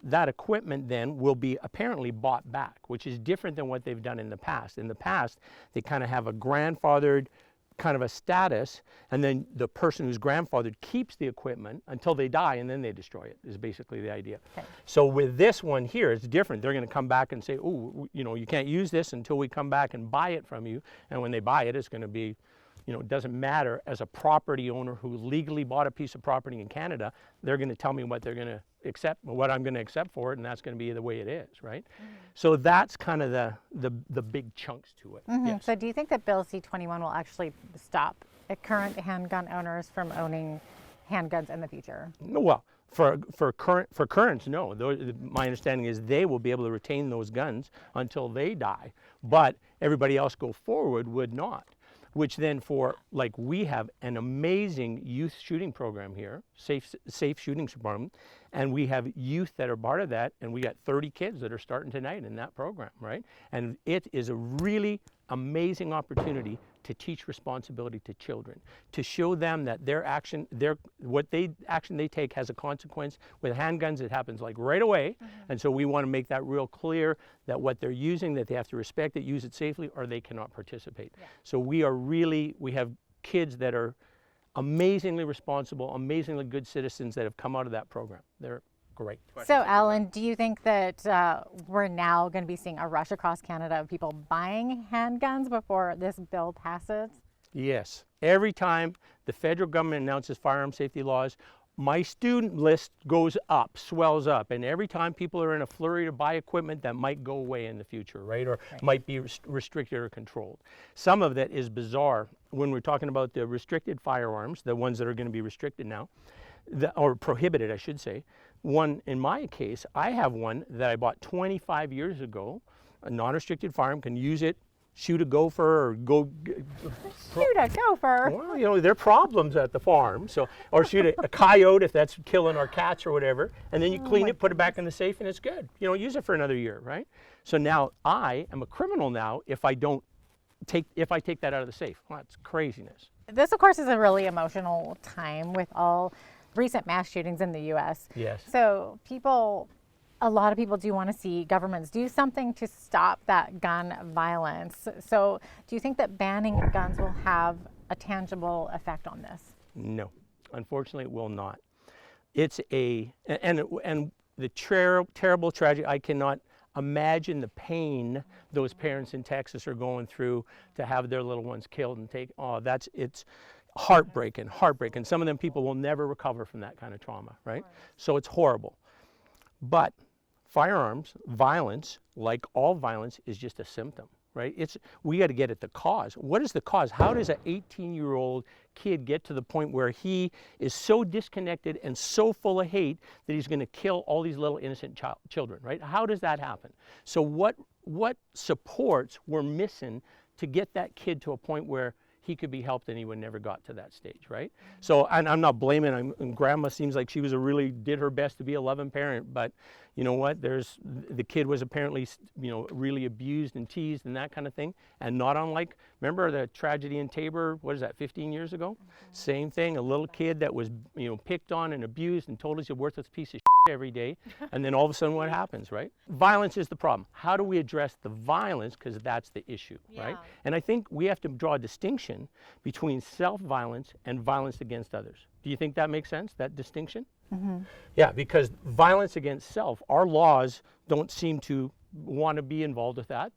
that equipment then will be apparently bought back, which is different than what they've done in the past. In the past, they kind of have a grandfathered kind of a status, and then the person who's grandfathered keeps the equipment until they die, and then they destroy it, is basically the idea. Okay. So with this one here, it's different. They're going to come back and say, oh, you know, you can't use this until we come back and buy it from you. And when they buy it, it's going to be, you know, it doesn't matter. As a property owner who legally bought a piece of property in Canada, they're going to tell me what they're going to accept, what I'm going to accept for it, and that's going to be the way it is, right? Mm-hmm. So that's kind of the big chunks to it. Mm-hmm. Yes. So do you think that Bill C-21 will actually stop current handgun owners from owning handguns in the future? Well, for currents, no. My understanding is they will be able to retain those guns until they die, but everybody else go forward would not. Which then like we have an amazing youth shooting program here, safe shooting program, and we have youth that are part of that, and we got 30 kids that are starting tonight in that program, right? And it is a really amazing opportunity to teach responsibility to children, to show them that their action they take has a consequence. With handguns, it happens like right away, and so we want to make that real clear that what they're using, that they have to respect it, use it safely, or they cannot participate. Yeah. So we have kids that are amazingly responsible, amazingly good citizens that have come out of that program. They're great. So, Alan, do you think that we're now going to be seeing a rush across Canada of people buying handguns before this bill passes? Yes. Every time the federal government announces firearm safety laws, my student list goes up, swells up, and every time people are in a flurry to buy equipment that might go away in the future, right, or might be restricted or controlled. Some of that is bizarre. When we're talking about the restricted firearms, the ones that are going to be restricted now, or prohibited, I should say. One, in my case, I have one that I bought 25 years ago, a non-restricted firearm, can use it, shoot a gopher or shoot a gopher. Well, you know, there are problems at the farm, so, or shoot a coyote if that's killing our cats or whatever, and then you clean it, put it back in the safe, and it's good. You know, use it for another year, right? So now I am a criminal now if I take that out of the safe. Well, that's craziness. This, of course, is a really emotional time with all recent mass shootings in the U.S. Yes. So a lot of people do want to see governments do something to stop that gun violence. So do you think that banning guns will have a tangible effect on this? No. Unfortunately, it will not. It's and the terrible tragedy, I cannot imagine the pain those parents in Texas are going through to have their little ones killed and it's heartbreaking. Some of them people will never recover from that kind of trauma, right? So it's horrible. But firearms, violence, like all violence, is just a symptom, right? We got to get at the cause. What is the cause? How does an 18-year-old kid get to the point where he is so disconnected and so full of hate that he's going to kill all these little innocent children, right? How does that happen? So what supports were missing to get that kid to a point where he could be helped and he would never got to that stage, right? So, and I'm not blaming, and Grandma seems like she was did her best to be a loving parent, but you know what, the kid was apparently, really abused and teased and that kind of thing, and not unlike, remember the tragedy in Tabor, what is that, 15 years ago? Same thing, a little kid that was, picked on and abused and told he's a worthless piece of every day, and then all of a sudden what happens, right? Violence is the problem. How do we address the violence? Because that's the issue, right? And I think we have to draw a distinction between self-violence and violence against others. Do you think that makes sense, that distinction? Mm-hmm. Yeah, because violence against self, our laws don't seem to want to be involved with that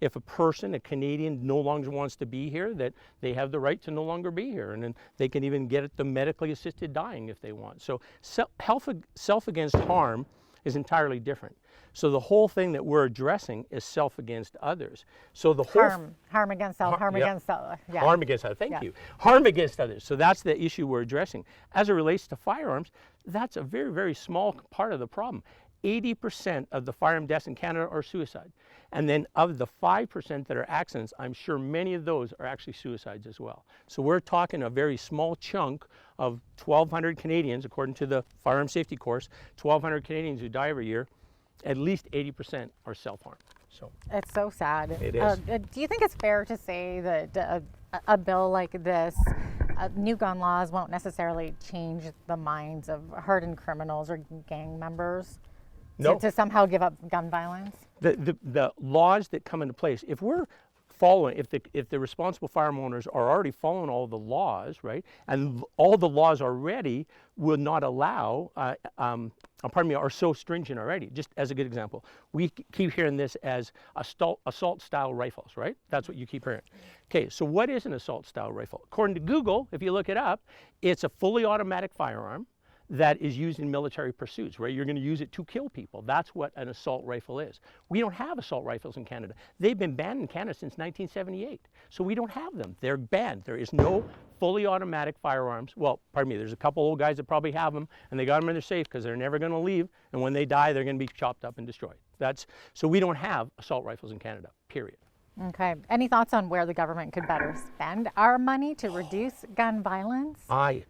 if a person, a Canadian, no longer wants to be here, that they have the right to no longer be here, and then they can even get at the medically assisted dying if they want. So self against harm is entirely different. So the whole thing that we're addressing is self against others. So the whole harm against self, harm against self. Yeah. Harm against others. Thank you. Harm against others. So that's the issue we're addressing. As it relates to firearms, that's a very, very small part of the problem. 80% of the firearm deaths in Canada are suicide. And then of the 5% that are accidents, I'm sure many of those are actually suicides as well. So we're talking a very small chunk of 1,200 Canadians, according to the Firearm Safety Course, 1,200 Canadians who die every year, at least 80% are self-harm. So it's so sad. It is. Do you think it's fair to say that a bill like this, new gun laws won't necessarily change the minds of hardened criminals or gang members? No. To somehow give up gun violence? The laws that come into place, if we're following, if the responsible firearm owners are already following all the laws, right, and all the laws already will not allow, are so stringent already. Just as a good example, we keep hearing this as assault-style rifles, right? That's what you keep hearing. Okay, so what is an assault-style rifle? According to Google, if you look it up, it's a fully automatic firearm that is used in military pursuits, where you're going to use it to kill people. That's what an assault rifle is. We don't have assault rifles in Canada. They've been banned in Canada since 1978. So we don't have them. They're banned. There is no fully automatic firearms. Well, pardon me, there's a couple old guys that probably have them, and they got them in their safe because they're never going to leave, and when they die, they're going to be chopped up and destroyed. So we don't have assault rifles in Canada, period. Okay. Any thoughts on where the government could better spend our money to reduce gun violence? I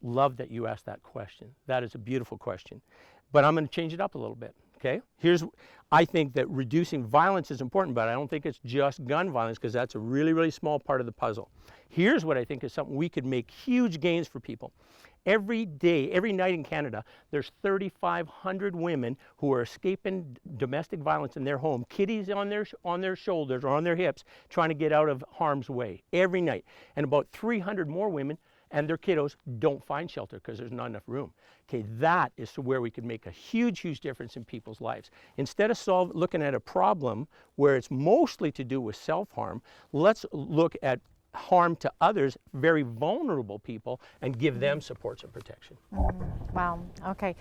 love that you asked that question. That is a beautiful question. But I'm going to change it up a little bit, okay? I think that reducing violence is important, but I don't think it's just gun violence, because that's a really, really small part of the puzzle. Here's what I think is something we could make huge gains for people. Every day, every night in Canada, there's 3,500 women who are escaping domestic violence in their home, kiddies on their shoulders or on their hips, trying to get out of harm's way every night. And about 300 more women and their kiddos don't find shelter because there's not enough room. Okay, that is where we could make a huge, huge difference in people's lives. Instead of looking at a problem where it's mostly to do with self-harm, let's look at harm to others, very vulnerable people, and give them supports and protection. Wow, okay.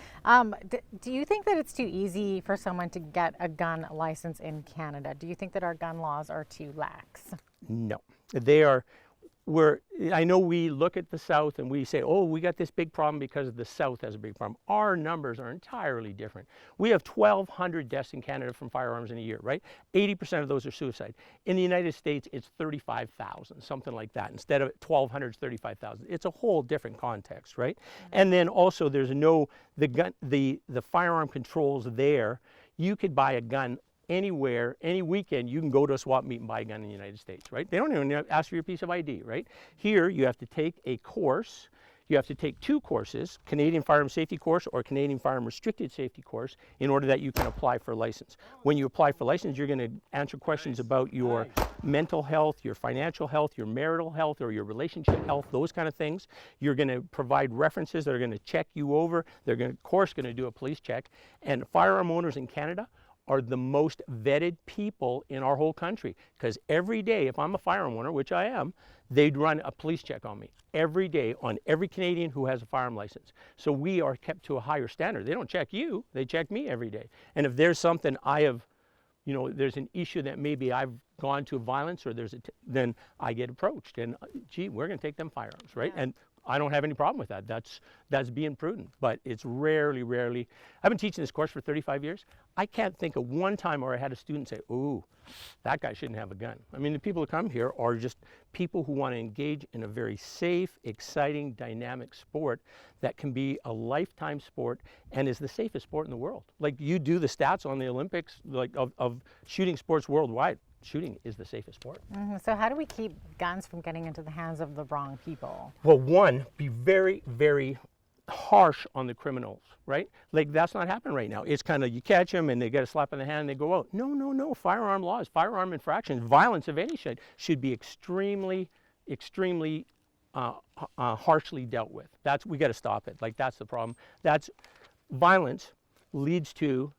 Do you think that it's too easy for someone to get a gun license in Canada? Do you think that our gun laws are too lax? No, they are. I know we look at the South and we say, oh, we got this big problem because the South has a big problem. Our numbers are entirely different. We have 1,200 deaths in Canada from firearms in a year, right? 80% of those are suicide. In the United States, it's 35,000, something like that. Instead of 1,200, it's 35,000. It's a whole different context, right? And then also there's the firearm controls there. You could buy a gun anywhere, any weekend, you can go to a swap meet and buy a gun in the United States, right? They don't even ask for your piece of ID, right? Here, you have to take a course. you have to take 2 courses, Canadian Firearm Safety Course or Canadian Firearm Restricted Safety Course, in order that you can apply for a license. When you apply for license, you're going to answer questions about your mental health, your financial health, your marital health, or your relationship health, those kind of things. You're going to provide references that are going to check you over. They're going to, of course, going to do a police check. And firearm owners in Canada are the most vetted people in our whole country, because every day, if I'm a firearm owner, which I am, they'd run a police check on me every day on every Canadian who has a firearm license. So we are kept to a higher standard. They don't check you, they check me every day. And if there's something I have, you know, there's an issue that maybe I've gone to violence, or then I get approached, and gee, we're going to take them firearms, right? Yeah. And I don't have any problem with that. That's being prudent, but it's rarely. I've been teaching this course for 35 years. I can't think of one time where I had a student say, "Ooh, that guy shouldn't have a gun." I mean, the people who come here are just people who want to engage in a very safe, exciting, dynamic sport that can be a lifetime sport and is the safest sport in the world. Like, you do the stats on the Olympics, like of shooting sports worldwide. Shooting is the safest sport. Mm-hmm. So how do we keep guns from getting into the hands of the wrong people? Well, one, be very, very harsh on the criminals, right? Like, that's not happening right now. It's kind of, you catch them and they get a slap in the hand and they go out. No. Firearm laws, firearm infractions, violence of any sort should be extremely harshly dealt with. We got to stop it. Like, that's the problem. Violence leads to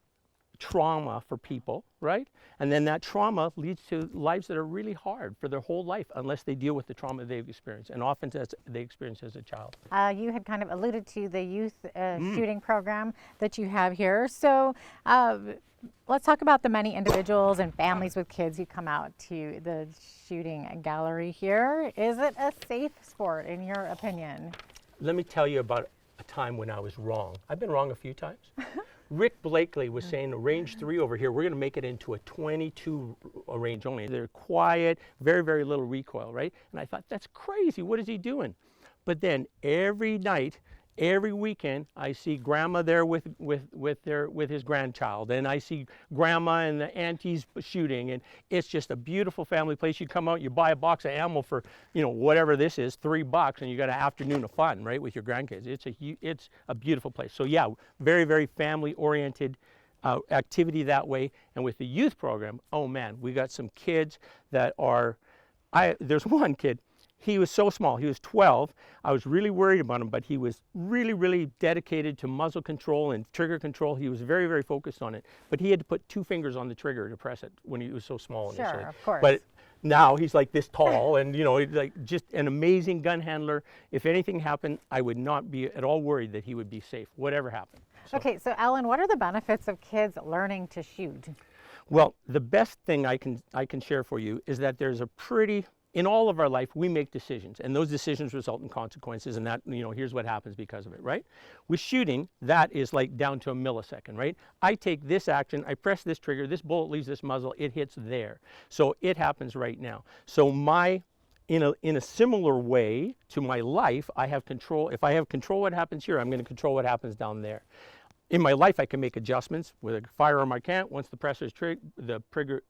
trauma for people, right? And then that trauma leads to lives that are really hard for their whole life unless they deal with the trauma they've experienced, and often they experience as a child. You had kind of alluded to the youth shooting program that you have here. So let's talk about the many individuals and families with kids who come out to the shooting gallery here. Is it a safe sport, in your opinion? Let me tell you about a time when I was wrong. I've been wrong a few times. Rick Blakely was saying range 3 over here, we're going to make it into a 22 range only. They're quiet, very, very little recoil, right? And I thought, that's crazy. What is he doing? But then every night, every weekend, I see grandma there with his grandchild, and I see grandma and the aunties shooting, and it's just a beautiful family place. You come out, you buy a box of ammo for, you know, whatever this is, $3, and you got an afternoon of fun, right, with your grandkids. It's a beautiful place. So yeah, very, very family-oriented activity that way. And with the youth program, oh man, we got some kids that are, there's one kid. He was so small, he was 12. I was really worried about him, but he was really, really dedicated to muzzle control and trigger control. He was very, very focused on it. But he had to put 2 fingers on the trigger to press it when he was so small initially. Sure, of course. But now he's like this tall and, you know, like just an amazing gun handler. If anything happened, I would not be at all worried that he would be safe, whatever happened. So. Okay, so Alan, what are the benefits of kids learning to shoot? Well, the best thing I can share for you is that there's a in all of our life, we make decisions, and those decisions result in consequences, and that, you know, here's what happens because of it, right? With shooting, that is like down to a millisecond, right? I take this action, I press this trigger, this bullet leaves this muzzle, it hits there. So it happens right now. So in a similar way to my life, I have control. If I have control what happens here, I'm going to control what happens down there. In my life, I can make adjustments. With a firearm, I can't. Once the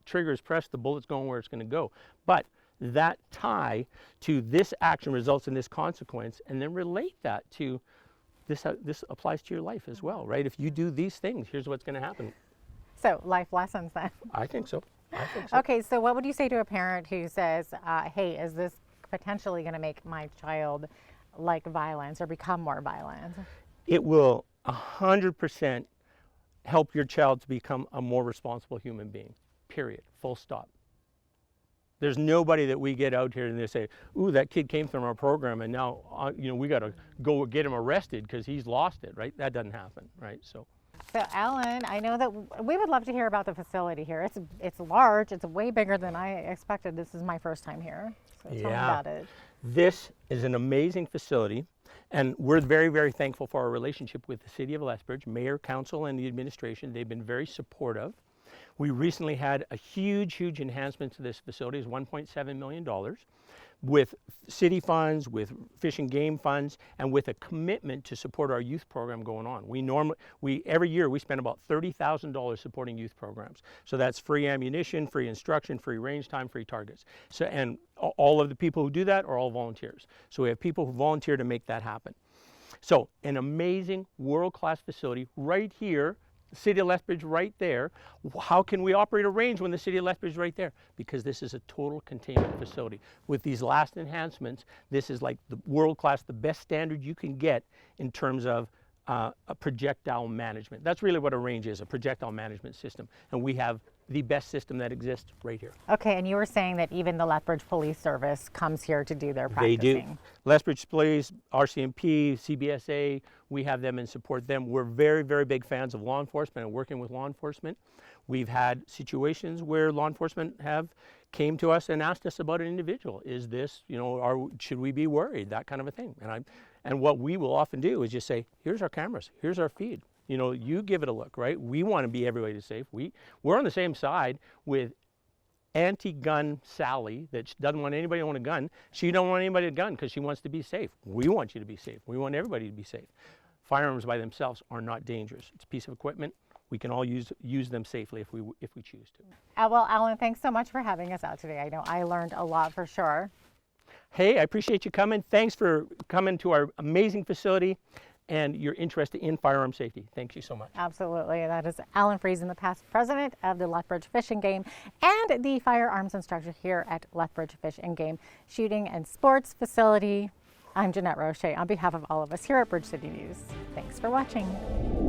trigger is pressed, the bullet's going where it's going to go. But that tie to this action results in this consequence, and then relate that to this applies to your life as well, right? If you do these things, here's what's going to happen. So life lessons then. I think so. Okay, so what would you say to a parent who says, hey, is this potentially going to make my child like violence or become more violent? It will 100% help your child to become a more responsible human being, period, full stop. There's nobody that we get out here and they say, ooh, that kid came from our program and now, you know, we got to go get him arrested because he's lost it, right? That doesn't happen, right? So Alan, I know that we would love to hear about the facility here. It's large. It's way bigger than I expected. This is my first time here. So tell me about it. This is an amazing facility, and we're very, very thankful for our relationship with the City of Lethbridge, Mayor, Council, and the administration. They've been very supportive. We recently had a huge enhancement to this facility. It's $1.7 million with city funds, with fish and game funds, and with a commitment to support our youth program going on. Every year we spend about $30,000 supporting youth programs. So that's free ammunition, free instruction, free range time, free targets. So, and all of the people who do that are all volunteers. So we have people who volunteer to make that happen. So an amazing world-class facility right here, the city of Lethbridge right there. How can we operate a range when the city of Lethbridge is right there? Because this is a total containment facility. With these last enhancements, this is like the world-class, the best standard you can get in terms of a projectile management. That's really what a range is, a projectile management system. And we have the best system that exists right here. Okay, and you were saying that even the Lethbridge Police Service comes here to do their practicing. They do. Lethbridge Police, RCMP, CBSA, we have them and support them. We're very, very big fans of law enforcement and working with law enforcement. We've had situations where law enforcement have came to us and asked us about an individual. Is this, should we be worried? That kind of a thing. And what we will often do is just say, here's our cameras, here's our feed. You give it a look, right? We want to be everybody safe. We're on the same side with anti-gun Sally that doesn't want anybody to own a gun. She don't want anybody to gun because she wants to be safe. We want you to be safe. We want everybody to be safe. Firearms by themselves are not dangerous. It's a piece of equipment. We can all use them safely if we choose to. Well, Alan, thanks so much for having us out today. I know I learned a lot for sure. Hey, I appreciate you coming. Thanks for coming to our amazing facility and your interest in firearm safety. Thank you so much. Absolutely. That is Alan Friesen, the past president of the Lethbridge Fish and Game and the firearms instructor here at Lethbridge Fish and Game Shooting and Sports Facility. I'm Jeanette Roche on behalf of all of us here at Bridge City News. Thanks for watching.